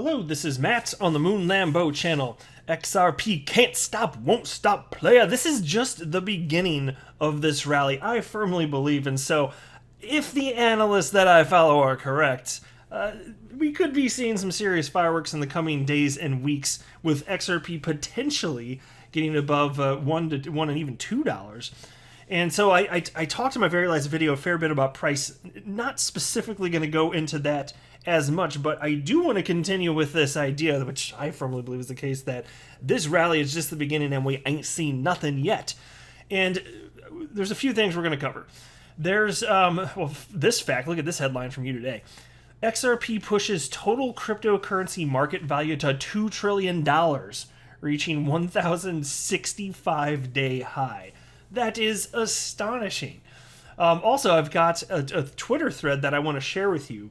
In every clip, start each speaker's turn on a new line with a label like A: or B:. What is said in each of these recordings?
A: Hello, this is Matt on the Moon Lambo channel. XRP can't stop, won't stop, player. This is just the beginning of this rally, I firmly believe, and so if the analysts that I follow are correct, we could be seeing some serious fireworks in the coming days and weeks, with XRP potentially getting above $1 and even $2. And so I talked in my very last video a fair bit about price, not specifically going to go into that as much, but I do want to continue with this idea, which I firmly believe is the case, that this rally is just the beginning and we ain't seen nothing yet. And there's a few things we're going to cover. There's, well, this fact, look at this headline from you today. XRP pushes total cryptocurrency market value to $2 trillion, reaching 1,065-day high. That is astonishing. Also, I've got a Twitter thread that I want to share with you.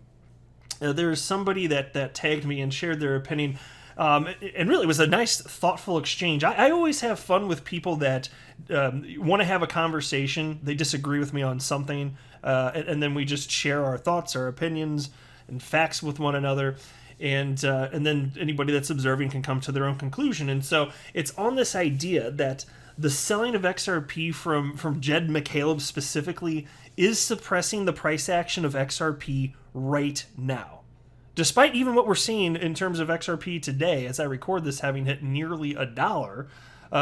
A: There's somebody that tagged me and shared their opinion, and really it was a nice, thoughtful exchange. I always have fun with people that want to have a conversation. They disagree with me on something, and then we just share our thoughts, our opinions, and facts with one another. And then anybody that's observing can come to their own conclusion. And so it's on this idea that the selling of XRP from Jed McCaleb specifically is suppressing the price action of XRP right now. Despite even what we're seeing in terms of XRP today, as I record this, having hit nearly $1,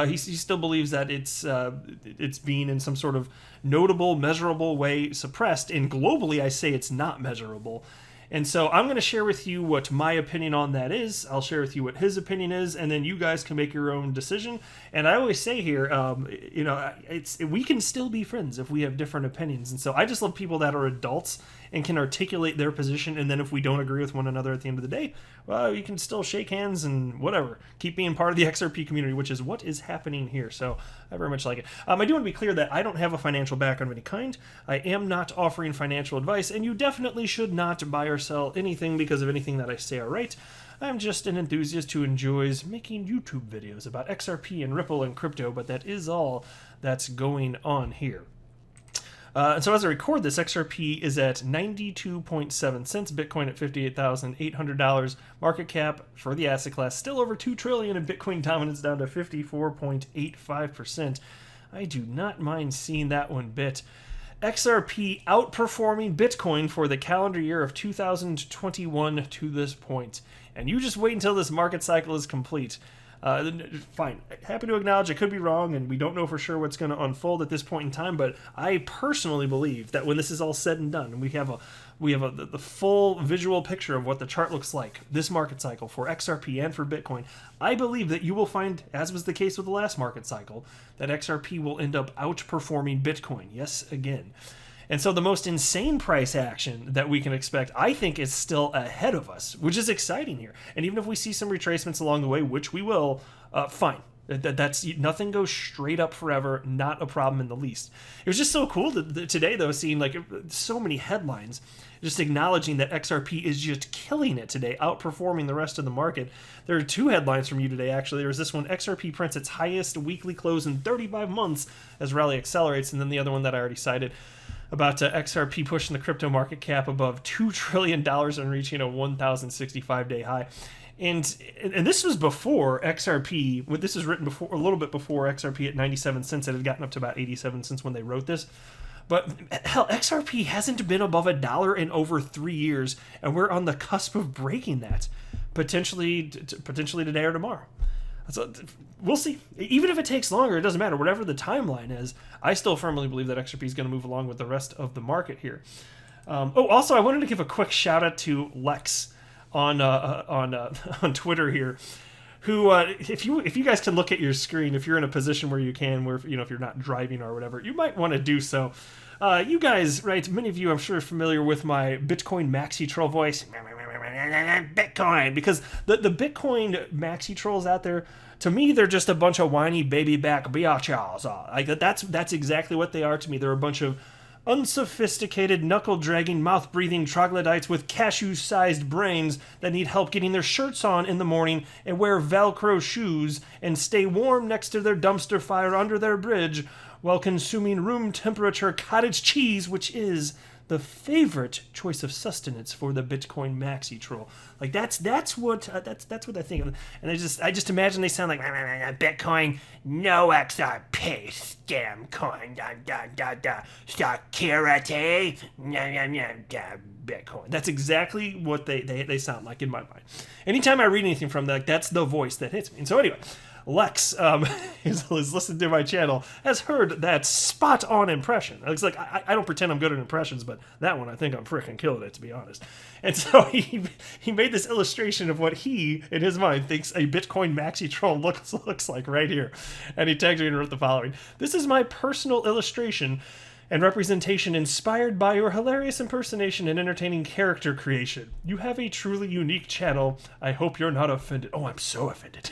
A: he still believes that it's being in some sort of notable, measurable way suppressed. And globally, I say it's not measurable. And so I'm going to share with you what my opinion on that is. I'll share with you what his opinion is, and then you guys can make your own decision. And I always say here, we can still be friends if we have different opinions. And so I just love people that are adults and can articulate their position. And then if we don't agree with one another at the end of the day, well, you can still shake hands and whatever. Keep being part of the XRP community, which is what is happening here. So I very much like it. I do want to be clear that I don't have a financial background of any kind. I am not offering financial advice, and you definitely should not buy or sell anything because of anything that I say or write. I'm just an enthusiast who enjoys making YouTube videos about XRP and Ripple and crypto, but that is all that's going on here. And so as I record this, XRP is at 92.7 cents, Bitcoin at $58,800, market cap for the asset class still over $2 trillion, and Bitcoin dominance down to 54.85%. I do not mind seeing that one bit. XRP outperforming Bitcoin for the calendar year of 2021 to this point. And you just wait until this market cycle is complete. Fine. Happy to acknowledge I could be wrong, and we don't know for sure what's going to unfold at this point in time, but I personally believe that when this is all said and done, and we have the full visual picture of what the chart looks like, this market cycle for XRP and for Bitcoin, I believe that you will find, as was the case with the last market cycle, that XRP will end up outperforming Bitcoin. Yes, again. And so the most insane price action that we can expect, I think, is still ahead of us, which is exciting here. And even if we see some retracements along the way, which we will, fine. That's nothing goes straight up forever, not a problem in the least. It was just so cool today, though, seeing like so many headlines just acknowledging that XRP is just killing it today, outperforming the rest of the market. There are two headlines from you today, actually. There was this one, XRP prints its highest weekly close in 35 months as rally accelerates, and then the other one that I already cited about XRP pushing the crypto market cap above $2 trillion and reaching a 1,065-day high. And this was before XRP, this was written before, a little bit before XRP at 97 cents. It had gotten up to about 87 cents when they wrote this. But hell, XRP hasn't been above $1 in over 3 years, and we're on the cusp of breaking that, potentially today or tomorrow. So we'll see. Even if it takes longer, it doesn't matter. Whatever the timeline is, I still firmly believe that XRP is going to move along with the rest of the market here. Also, I wanted to give a quick shout out to Lex on Twitter here, who if you guys can look at your screen, if you're in a position where you can, where if you're not driving or whatever, you might want to do so. You guys, right? Many of you, I'm sure, are familiar with my Bitcoin maxi troll voice. Bitcoin, because the Bitcoin maxi trolls out there, to me, they're just a bunch of whiny baby back biatchas. Like that's exactly what they are to me. They're a bunch of unsophisticated, knuckle-dragging, mouth-breathing troglodytes with cashew-sized brains that need help getting their shirts on in the morning and wear Velcro shoes and stay warm next to their dumpster fire under their bridge while consuming room-temperature cottage cheese, which is the favorite choice of sustenance for the Bitcoin maxi troll. Like that's what I think of. And I just imagine they sound like Bitcoin, no XRP, scam coin, security, Bitcoin. That's exactly what they sound like in my mind. Anytime I read anything from that, that's the voice that hits me. And so anyway, Lex, who's listened to my channel, has heard that spot-on impression. It's like, I don't pretend I'm good at impressions, but that one, I think I'm freaking killing it, to be honest. And so he made this illustration of what he, in his mind, thinks a Bitcoin maxi troll looks like right here. And he tagged me and wrote the following. This is my personal illustration and representation inspired by your hilarious impersonation and entertaining character creation. You have a truly unique channel. I hope you're not offended. Oh, I'm so offended.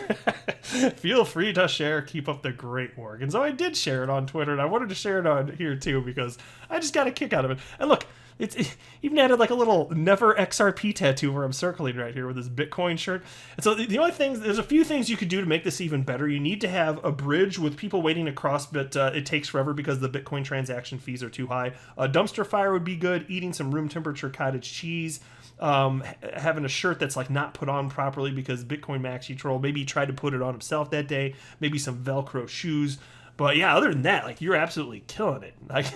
A: Feel free to share. Keep up the great work. And so I did share it on Twitter, and I wanted to share it on here too because I just got a kick out of it. And look, it even added like a little never XRP tattoo where I'm circling right here with this Bitcoin shirt. And so the only thing, there's a few things you could do to make this even better. You need to have a bridge with people waiting to cross, but it takes forever because the Bitcoin transaction fees are too high. A dumpster fire would be good. Eating some room temperature cottage cheese. Having a shirt that's like not put on properly because Bitcoin maxi troll maybe tried to put it on himself that day. Maybe some Velcro shoes. But yeah, other than that, like you're absolutely killing it. Like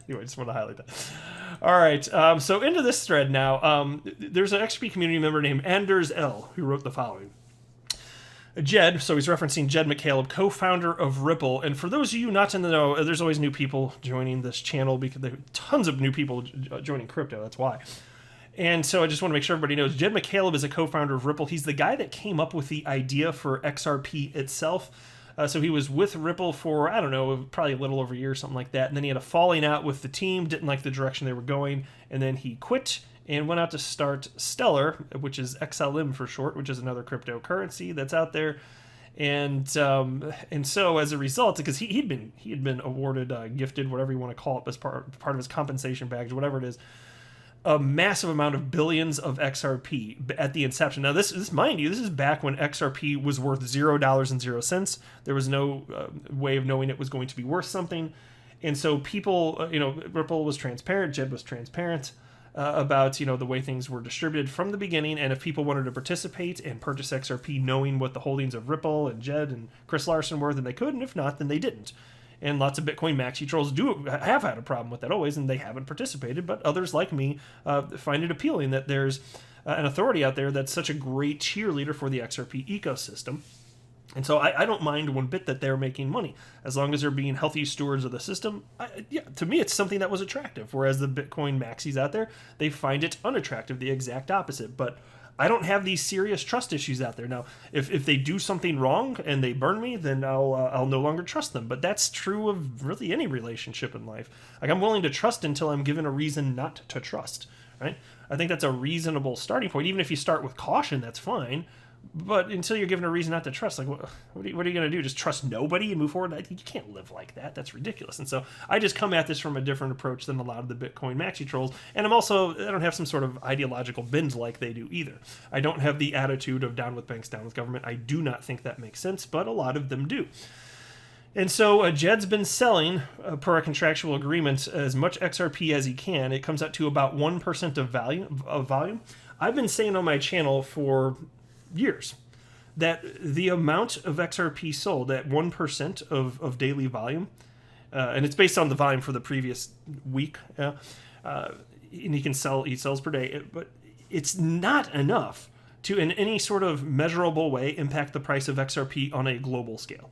A: anyway, I just want to highlight that. All right, so into this thread now. There's an XRP community member named Anders L. who wrote the following. Jed, so he's referencing Jed McCaleb, co-founder of Ripple. And for those of you not in the know, there's always new people joining this channel because there are tons of new people joining crypto. That's why. And so I just want to make sure everybody knows Jed McCaleb is a co-founder of Ripple. He's the guy that came up with the idea for XRP itself. So he was with Ripple for, I don't know, probably a little over a year or something like that. And then he had a falling out with the team, didn't like the direction they were going. And then he quit and went out to start Stellar, which is XLM for short, which is another cryptocurrency that's out there. And so as a result, because he had been awarded, gifted, whatever you want to call it, as part of his compensation package, whatever it is, a massive amount of billions of XRP at the inception. Now, this mind you, this is back when XRP was worth $0.00. There was no way of knowing it was going to be worth something. And so people, Ripple was transparent, Jed was transparent about, the way things were distributed from the beginning. And if people wanted to participate and purchase XRP knowing what the holdings of Ripple and Jed and Chris Larson were, then they could. And if not, then they didn't. And lots of Bitcoin maxi trolls have had a problem with that always, and they haven't participated. But others like me find it appealing that there's an authority out there that's such a great cheerleader for the XRP ecosystem. And so I don't mind one bit that they're making money, as long as they're being healthy stewards of the system. To me, it's something that was attractive, whereas the Bitcoin maxis out there, they find it unattractive, the exact opposite. But I don't have these serious trust issues out there. Now, if they do something wrong and they burn me, then I'll no longer trust them. But that's true of really any relationship in life. Like, I'm willing to trust until I'm given a reason not to trust, right? I think that's a reasonable starting point. Even if you start with caution, that's fine. But until you're given a reason not to trust, like, what are you going to do? Just trust nobody and move forward? You can't live like that. That's ridiculous. And so I just come at this from a different approach than a lot of the Bitcoin maxi trolls. And I don't have some sort of ideological bend like they do either. I don't have the attitude of down with banks, down with government. I do not think that makes sense, but a lot of them do. And so Jed's been selling, per a contractual agreement, as much XRP as he can. It comes out to about 1% of volume. I've been saying on my channel for years that the amount of XRP sold at 1% of daily volume, and it's based on the volume for the previous week, and he sells per day, but it's not enough to in any sort of measurable way impact the price of XRP on a global scale.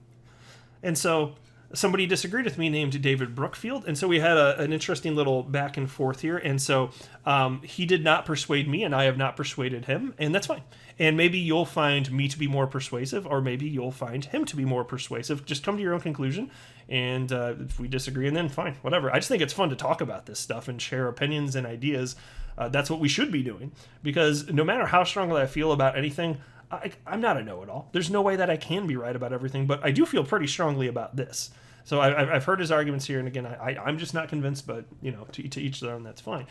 A: And so somebody disagreed with me named David Brookfield, and so we had an interesting little back and forth here. And so he did not persuade me, and I have not persuaded him, and that's fine. And maybe you'll find me to be more persuasive, or maybe you'll find him to be more persuasive. Just come to your own conclusion, and if we disagree, and then fine, whatever. I just think it's fun to talk about this stuff and share opinions and ideas. That's what we should be doing, because no matter how strongly I feel about anything, I'm not a know-it-all. There's no way that I can be right about everything, but I do feel pretty strongly about this. So I've heard his arguments here, and again, I'm just not convinced, but to each their own, that's fine.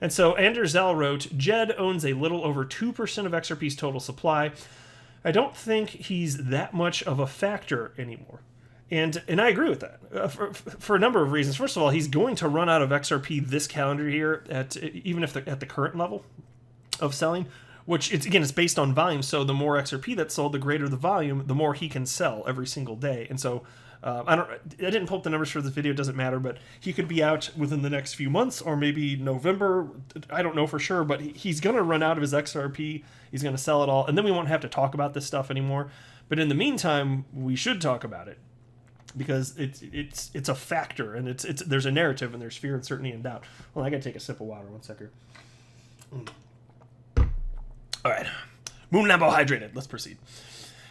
A: And so Anders L. wrote, Jed owns a little over 2% of XRP's total supply. I don't think he's that much of a factor anymore. And I agree with that for a number of reasons. First of all, he's going to run out of XRP this calendar year even if at the current level of selling, which it's based on volume. So the more XRP that's sold, the greater the volume, the more he can sell every single day. And so I didn't pull up the numbers for this video. It doesn't matter, but he could be out within the next few months or maybe November. I don't know for sure, but he's going to run out of his XRP. He's going to sell it all, and then we won't have to talk about this stuff anymore. But in the meantime, we should talk about it because it's a factor, and there's a narrative, and there's fear, uncertainty, and doubt. Well, I got to take a sip of water. 1 second. All right, Moon Lambo hydrated. Let's proceed.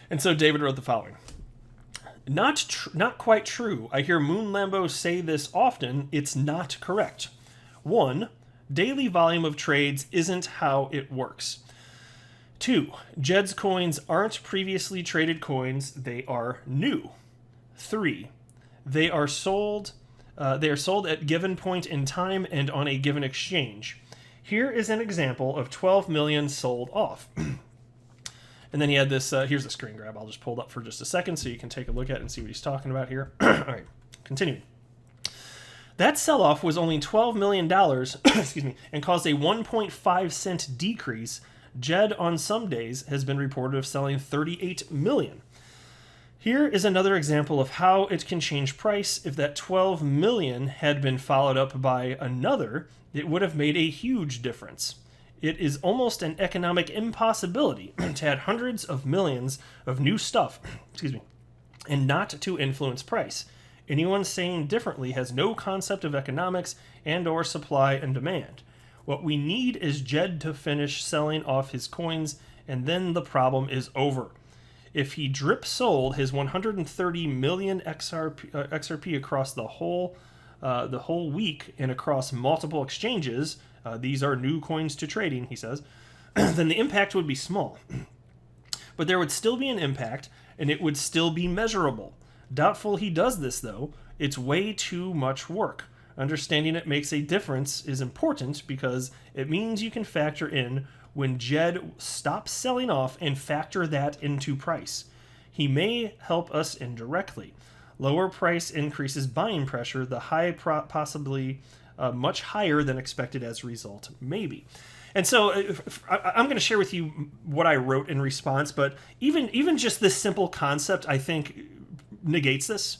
A: And so David wrote the following. Not quite true. I hear Moon Lambo say this often. It's not correct. 1, daily volume of trades isn't how it works. 2, Jed's coins aren't previously traded coins. They are new. 3, they are sold at given point in time and on a given exchange. Here is an example of 12 million sold off. And then he had this, here's the screen grab. I'll just pull it up for just a second so you can take a look at it and see what he's talking about here. All right, continuing. That sell-off was only $12 million excuse me, and caused a 1.5 cent decrease. Jed on some days has been reported of selling 38 million. Here is another example of how it can change price. If that 12 million had been followed up by another, it would have made a huge difference. It is almost an economic impossibility to add hundreds of millions of new stuff, excuse me, and not to influence price. Anyone saying differently has no concept of economics and or supply and demand. What we need is Jed to finish selling off his coins, and then the problem is over. If he drip sold his 130 million XRP across the whole week and across multiple exchanges, these are new coins to trading, he says, then the impact would be small. But there would still be an impact, and it would still be measurable. Doubtful he does this, though. It's way too much work. Understanding it makes a difference is important because it means you can factor in when Jed stops selling off and factor that into price. He may help us indirectly. Lower price increases buying pressure, the high possibly much higher than expected as a result, maybe. And so I'm going to share with you what I wrote in response, but even just this simple concept, I think, negates this.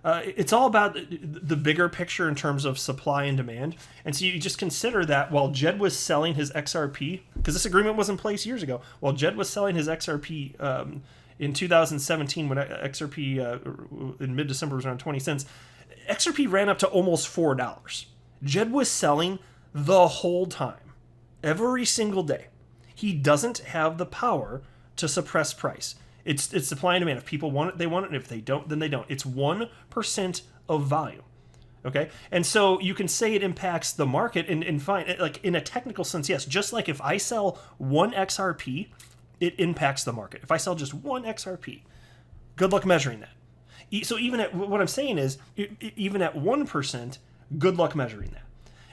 A: It's all about the bigger picture in terms of supply and demand. And so you just consider that while Jed was selling his XRP, because this agreement was in place years ago, while Jed was selling his XRP in 2017, when XRP in mid-December was around 20 cents, XRP ran up to almost $4. Jed was selling the whole time, every single day. He doesn't have the power to suppress price. It's supply and demand. If people want it, they want it. And if they don't, then they don't. It's 1% of volume. Okay? And so you can say it impacts the market and fine. Like in a technical sense, yes. Just like if I sell 1 XRP, it impacts the market. If I sell just 1 XRP, good luck measuring that. So even at, what I'm saying is, even at 1%, good luck measuring that.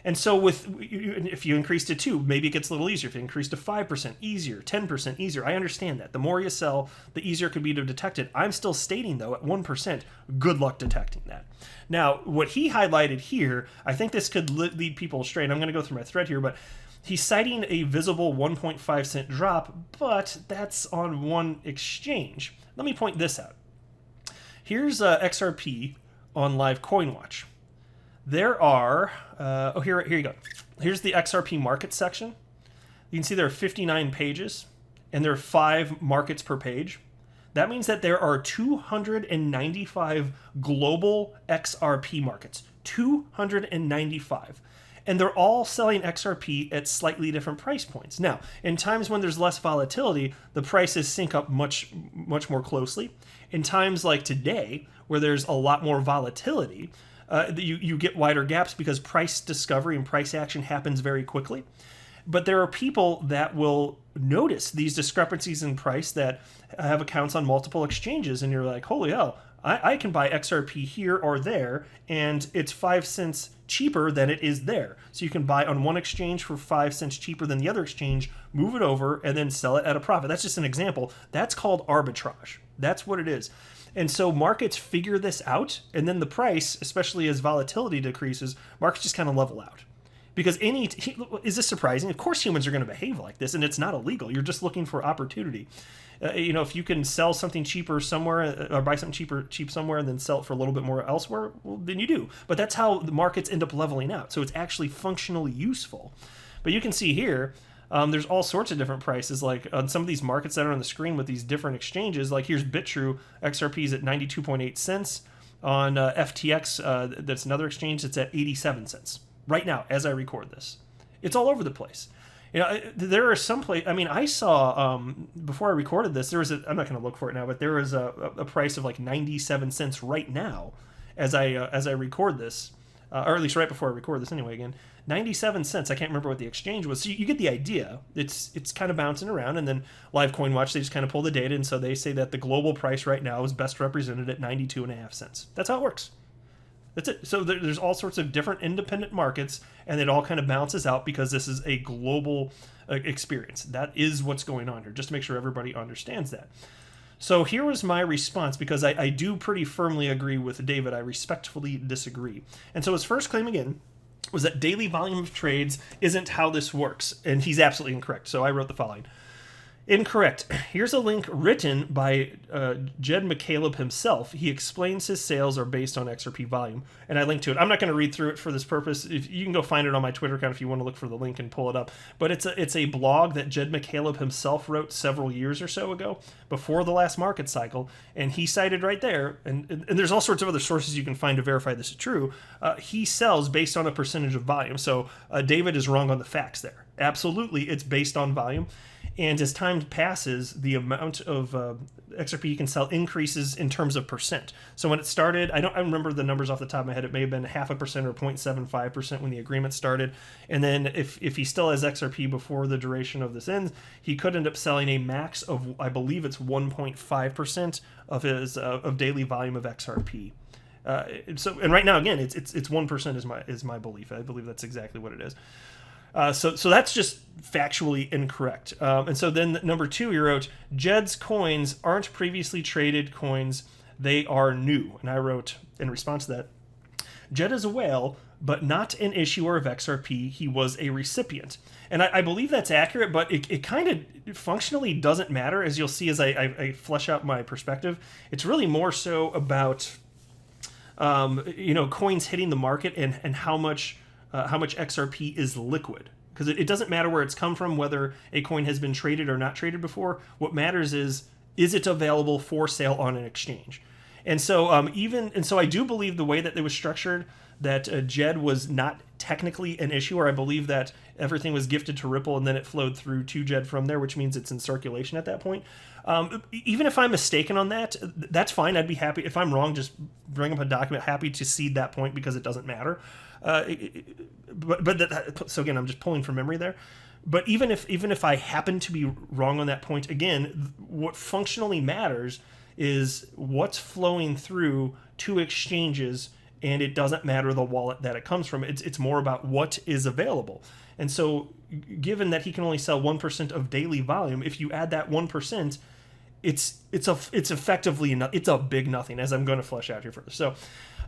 A: And so if you increase to 2, maybe it gets a little easier. If you increase to 5%, easier, 10% easier. I understand that. The more you sell, the easier it could be to detect it. I'm still stating, though, at 1%, good luck detecting that. Now, what he highlighted here, I think this could lead people astray, and I'm going to go through my thread here, but he's citing a visible 1.5 cent drop, but that's on one exchange. Let me point this out. Here's XRP on Live CoinWatch. There are, here you go. Here's the XRP market section. You can see there are 59 pages, and there are 5 markets per page. That means that there are 295 global XRP markets. 295. And they're all selling XRP at slightly different price points. Now, in times when there's less volatility, the prices sync up much more closely. In times like today, where there's a lot more volatility, you get wider gaps because price discovery and price action happens very quickly. But there are people that will notice these discrepancies in price that have accounts on multiple exchanges, and you're like, holy hell, I can buy XRP here or there, and it's 5 cents cheaper than it is there. So you can buy on one exchange for 5 cents cheaper than the other exchange, move it over, and then sell it at a profit. That's just an example. That's called arbitrage. That's what it is. And so markets figure this out, and then the price, especially as volatility decreases, markets just kind of level out. Because is this surprising? Of course humans are going to behave like this, and it's not illegal. You're just looking for opportunity. If you can sell something cheaper somewhere, or buy something cheap somewhere and then sell it for a little bit more elsewhere, well, then you do. But that's how the markets end up leveling out. So it's actually functionally useful. But you can see here, there's all sorts of different prices. Like on some of these markets that are on the screen with these different exchanges, like here's BitTrue, XRP is at 92.8 cents. On FTX, that's another exchange, it's at 87 cents. Right now, as I record this. It's all over the place. There are some places. I mean, I saw before I recorded this. There was I'm not going to look for it now, but there was a price of like 97 cents right now, as I record this, or at least right before I record this. Anyway, again, 97 cents. I can't remember what the exchange was. So you get the idea. It's kind of bouncing around, and then Live Coin Watch, they just kind of pull the data, and so they say that the global price right now is best represented at 92.5 cents. That's how it works. That's it. So there's all sorts of different independent markets, and it all kind of balances out because this is a global experience. That is what's going on here, just to make sure everybody understands that. So here was my response, because I do pretty firmly agree with David. I respectfully disagree. And so his first claim, again, was that daily volume of trades isn't how this works, and he's absolutely incorrect. So I wrote the following. Incorrect. Here's a link written by Jed McCaleb himself. He explains his sales are based on XRP volume, and I linked to it. I'm not going to read through it for this purpose. If you can go find it on my Twitter account if you want to look for the link and pull it up. But it's a blog that Jed McCaleb himself wrote several years or so ago, before the last market cycle, and he cited right there, and there's all sorts of other sources you can find to verify this is true. He sells based on a percentage of volume. So David is wrong on the facts there. Absolutely, it's based on volume. And as time passes, the amount of XRP you can sell increases in terms of percent. So when it started, I remember the numbers off the top of my head. It may have been 0.5% or 0.75% when the agreement started. And then if he still has XRP before the duration of this ends, he could end up selling a max of, I believe it's 1.5% of his of daily volume of XRP. And right now, again, it's 1% is my belief. I believe that's exactly what it is. So that's just factually incorrect. And so then number 2, he wrote, Jed's coins aren't previously traded coins. They are new. And I wrote in response to that, Jed is a whale, but not an issuer of XRP. He was a recipient. And I believe that's accurate, but it kind of functionally doesn't matter, as you'll see as I flesh out my perspective. It's really more so about, coins hitting the market and how much XRP is liquid. Because it doesn't matter where it's come from, whether a coin has been traded or not traded before. What matters is it available for sale on an exchange? And so I do believe the way that it was structured, that Jed was not technically an issuer. I believe that everything was gifted to Ripple and then it flowed through to Jed from there, which means it's in circulation at that point. Even if I'm mistaken on that, that's fine. I'd be happy. If I'm wrong, just bring up a document. Happy to cede that point because it doesn't matter. So again, I'm just pulling from memory there. But even if I happen to be wrong on that point, again, what functionally matters is what's flowing through to exchanges, and it doesn't matter the wallet that it comes from. It's more about what is available. And so, given that he can only sell 1% of daily volume, if you add that 1%, it's effectively it's a big nothing, as I'm going to flesh out here further. So.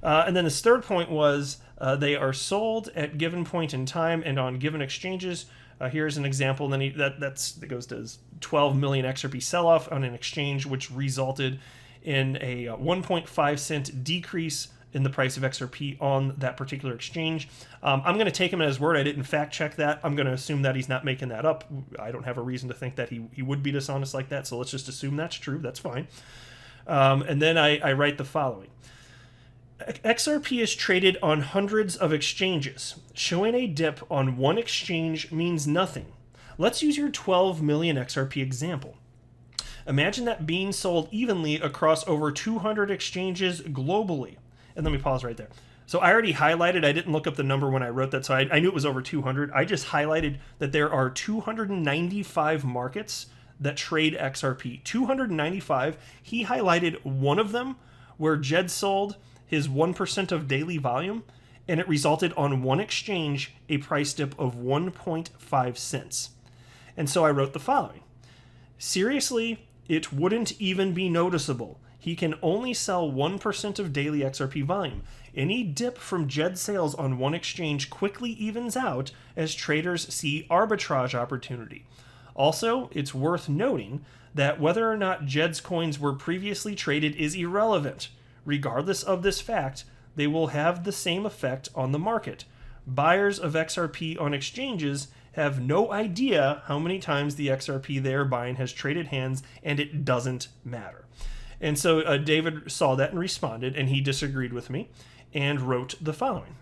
A: And then this third point was they are sold at given point in time and on given exchanges. Here's an example. And then that goes to 12 million XRP sell-off on an exchange, which resulted in a 1.5 cent decrease in the price of XRP on that particular exchange. I'm going to take him at his word. I didn't fact check that. I'm going to assume that he's not making that up. I don't have a reason to think that he would be dishonest like that. So let's just assume that's true. That's fine. And then I write the following. XRP is traded on hundreds of exchanges. Showing a dip on one exchange means nothing. Let's use your 12 million XRP example. Imagine that being sold evenly across over 200 exchanges globally. And let me pause right there. So I already highlighted, I didn't look up the number when I wrote that, so I knew it was over 200. I just highlighted that there are 295 markets that trade XRP. 295. He highlighted one of them where Jed sold his 1% of daily volume, and it resulted on one exchange a price dip of 1.5 cents. And so I wrote the following. Seriously, it wouldn't even be noticeable. He can only sell 1% of daily XRP volume. Any dip from Jed sales on one exchange quickly evens out as traders see arbitrage opportunity. Also, it's worth noting that whether or not Jed's coins were previously traded is irrelevant. Regardless of this fact, they will have the same effect on the market. Buyers of XRP on exchanges have no idea how many times the XRP they are buying has traded hands, and it doesn't matter. And so David saw that and responded, and he disagreed with me and wrote the following.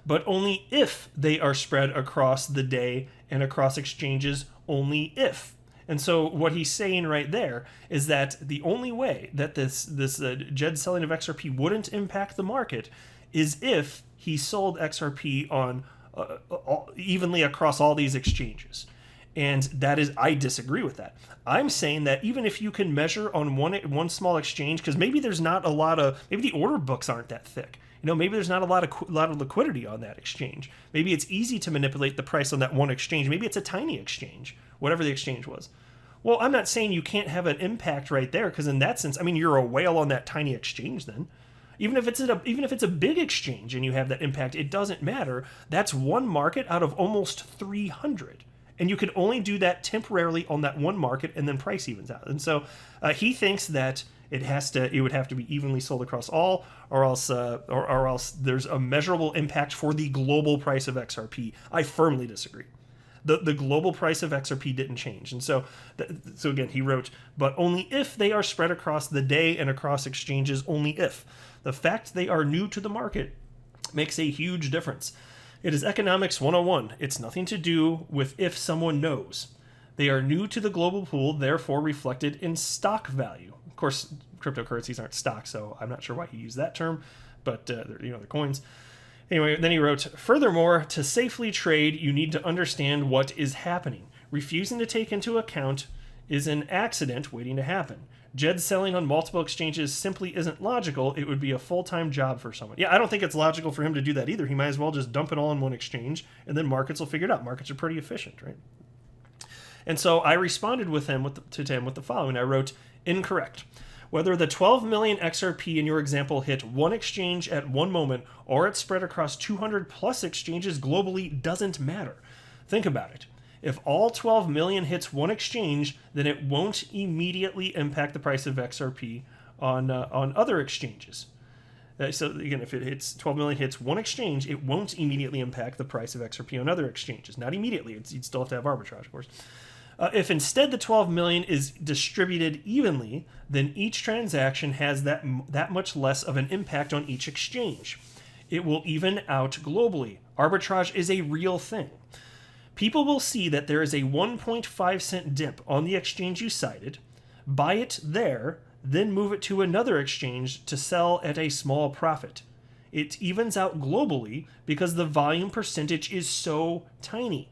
A: But only if they are spread across the day and across exchanges, only if. And so what he's saying right there is that the only way that this Jed selling of XRP wouldn't impact the market is if he sold XRP on evenly across all these exchanges. And that is, I disagree with that. I'm saying that even if you can measure on one small exchange, because maybe there's not a lot of, maybe the order books aren't that thick. Maybe there's not a lot of liquidity on that exchange. Maybe it's easy to manipulate the price on that one exchange. Maybe it's a tiny exchange, whatever the exchange was. Well, I'm not saying you can't have an impact right there, because in that sense, I mean, you're a whale on that tiny exchange then. Even if it's a big exchange and you have that impact, it doesn't matter. That's one market out of almost 300. And you can only do that temporarily on that one market, and then price evens out. And so he thinks that it would have to be evenly sold across all, or else there's a measurable impact for the global price of XRP. I firmly disagree. The global price of XRP didn't change. And so again, he wrote, but only if they are spread across the day and across exchanges, only if. The fact they are new to the market makes a huge difference. It is economics 101. It's nothing to do with if someone knows. They are new to the global pool, therefore reflected in stock value. Of course, cryptocurrencies aren't stock, so I'm not sure why he used that term, but they're coins. Anyway, then he wrote, furthermore, to safely trade, you need to understand what is happening. Refusing to take into account is an accident waiting to happen. Jed selling on multiple exchanges simply isn't logical. It would be a full-time job for someone. Yeah, I don't think it's logical for him to do that either. He might as well just dump it all in one exchange, and then markets will figure it out. Markets are pretty efficient, right? And so I responded to him with the following. I wrote, incorrect. Whether the 12 million XRP in your example hit one exchange at one moment or it's spread across 200 plus exchanges globally doesn't matter. Think about it. If all 12 million hits one exchange, then it won't immediately impact the price of XRP on other exchanges. So again, if it hits 12 million hits one exchange, it won't immediately impact the price of XRP on other exchanges. Not immediately. You'd still have to have arbitrage, of course. If instead the 12 million is distributed evenly, then each transaction has that much less of an impact on each exchange. It will even out globally. Arbitrage is a real thing. People will see that there is a 1.5 cent dip on the exchange you cited, buy it there, then move it to another exchange to sell at a small profit. It evens out globally because the volume percentage is so tiny.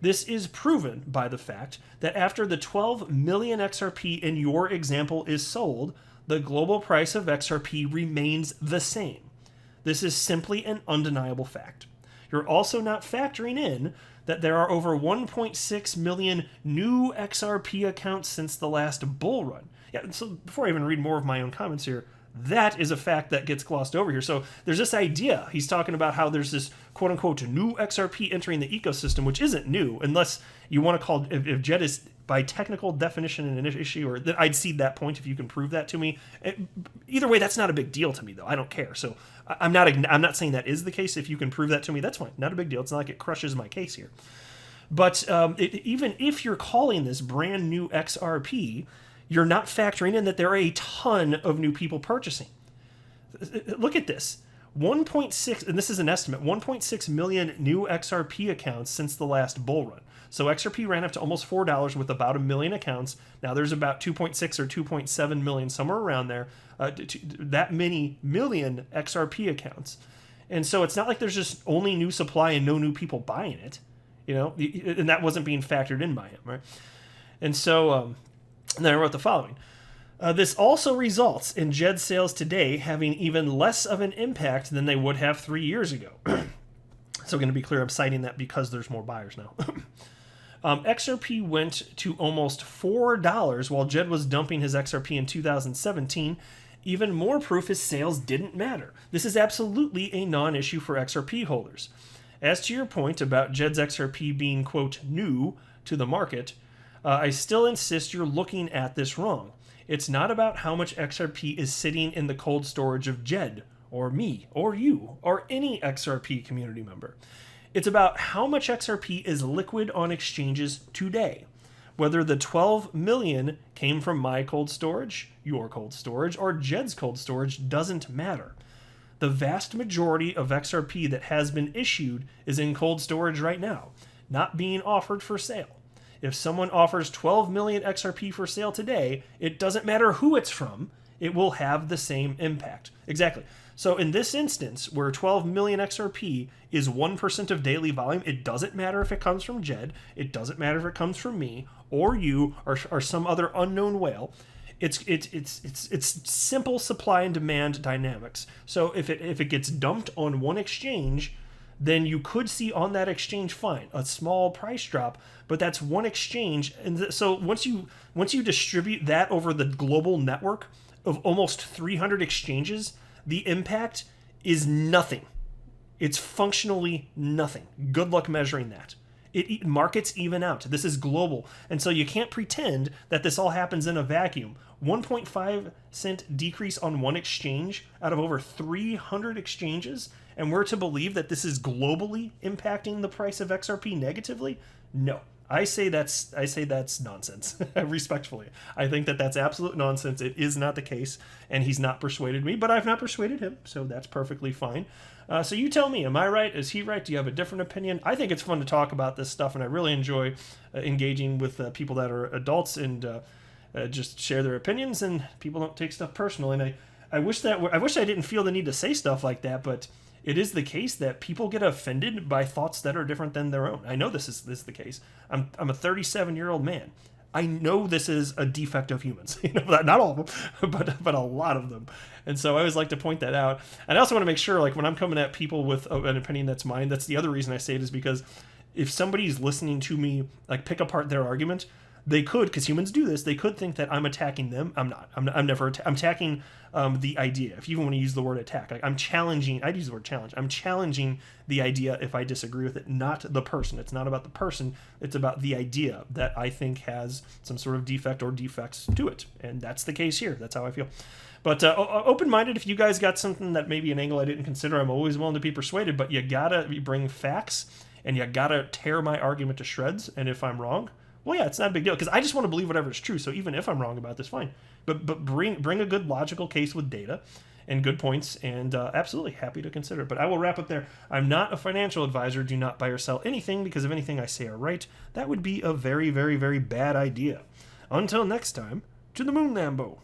A: This is proven by the fact that after the 12 million XRP in your example is sold, the global price of XRP remains the same. This is simply an undeniable fact. You're also not factoring in that there are over 1.6 million new XRP accounts since the last bull run. Yeah, so before I even read more of my own comments here, that is a fact that gets glossed over here. So there's this idea. He's talking about how there's this quote-unquote new XRP entering the ecosystem, which isn't new, unless you want to call, if Jed is by technical definition an issue, or I'd cede that point if you can prove that to me. Either way, that's not a big deal to me, though. I don't care. So I'm not saying that is the case. If you can prove that to me, that's fine. Not a big deal. It's not like it crushes my case here. But even if you're calling this brand new XRP, you're not factoring in that there are a ton of new people purchasing. Look at this. 1.6, and this is an estimate, 1.6 million new XRP accounts since the last bull run. So XRP ran up to almost $4 with about 1 million accounts. Now there's about 2.6 or 2.7 million, somewhere around there, that many million XRP accounts. And so it's not like there's just only new supply and no new people buying it, and that wasn't being factored in by him, right? And so, and then I wrote the following. This also results in Jed sales today having even less of an impact than they would have 3 years ago. So going to be clear, I'm citing that because there's more buyers now. XRP went to almost $4 while Jed was dumping his XRP in 2017. Even more proof his sales didn't matter. This is absolutely a non-issue for XRP holders. As to your point about Jed's XRP being, quote, new to the market, I still insist you're looking at this wrong. It's not about how much XRP is sitting in the cold storage of Jed, or me, or you, or any XRP community member. It's about how much XRP is liquid on exchanges today. Whether the 12 million came from my cold storage, your cold storage, or Jed's cold storage doesn't matter. The vast majority of XRP that has been issued is in cold storage right now, not being offered for sale. If someone offers 12 million XRP for sale today, it doesn't matter who it's from, it will have the same impact. Exactly. So in this instance, where 12 million XRP is 1% of daily volume, it doesn't matter if it comes from Jed, it doesn't matter if it comes from me, or you, or some other unknown whale. It's simple supply and demand dynamics. So if it gets dumped on one exchange, then you could see on that exchange, fine, a small price drop, but that's one exchange. And so once you distribute that over the global network of almost 300 exchanges, the impact is nothing. It's functionally nothing. Good luck measuring that. Markets even out. This is global. And so you can't pretend that this all happens in a vacuum. 1.5 cent decrease on one exchange out of over 300 exchanges, and we're to believe that this is globally impacting the price of XRP negatively? No. I say that's nonsense, respectfully. I think that that's absolute nonsense. It is not the case, and he's not persuaded me, but I've not persuaded him, so that's perfectly fine. So you tell me, am I right? Is he right? Do you have a different opinion? I think it's fun to talk about this stuff, and I really enjoy engaging with people that are adults and just share their opinions, and people don't take stuff personally. And I wish I didn't feel the need to say stuff like that, but it is the case that people get offended by thoughts that are different than their own. I know this is the case. I'm a 37-year-old man. I know this is a defect of humans. Not all of them, but a lot of them. And so I always like to point that out. And I also want to make sure, like, when I'm coming at people with an opinion that's mine, that's the other reason I say it, is because if somebody's listening to me, like, pick apart their argument, they could, because humans do this, they could think that I'm attacking them. I'm not. I'm never. I'm attacking the idea. If you even want to use the word attack, like, I'm challenging. I'd use the word challenge. I'm challenging the idea if I disagree with it, not the person. It's not about the person. It's about the idea that I think has some sort of defect or defects to it, and that's the case here. That's how I feel. But open-minded, if you guys got something that maybe an angle I didn't consider, I'm always willing to be persuaded. But you gotta bring facts, and you gotta tear my argument to shreds. And if I'm wrong, well, yeah, it's not a big deal, because I just want to believe whatever is true. So even if I'm wrong about this, fine. But bring a good logical case with data and good points, and absolutely happy to consider it. But I will wrap up there. I'm not a financial advisor. Do not buy or sell anything, because if anything I say are right, that would be a very, very, very bad idea. Until next time, to the moon, Lambo.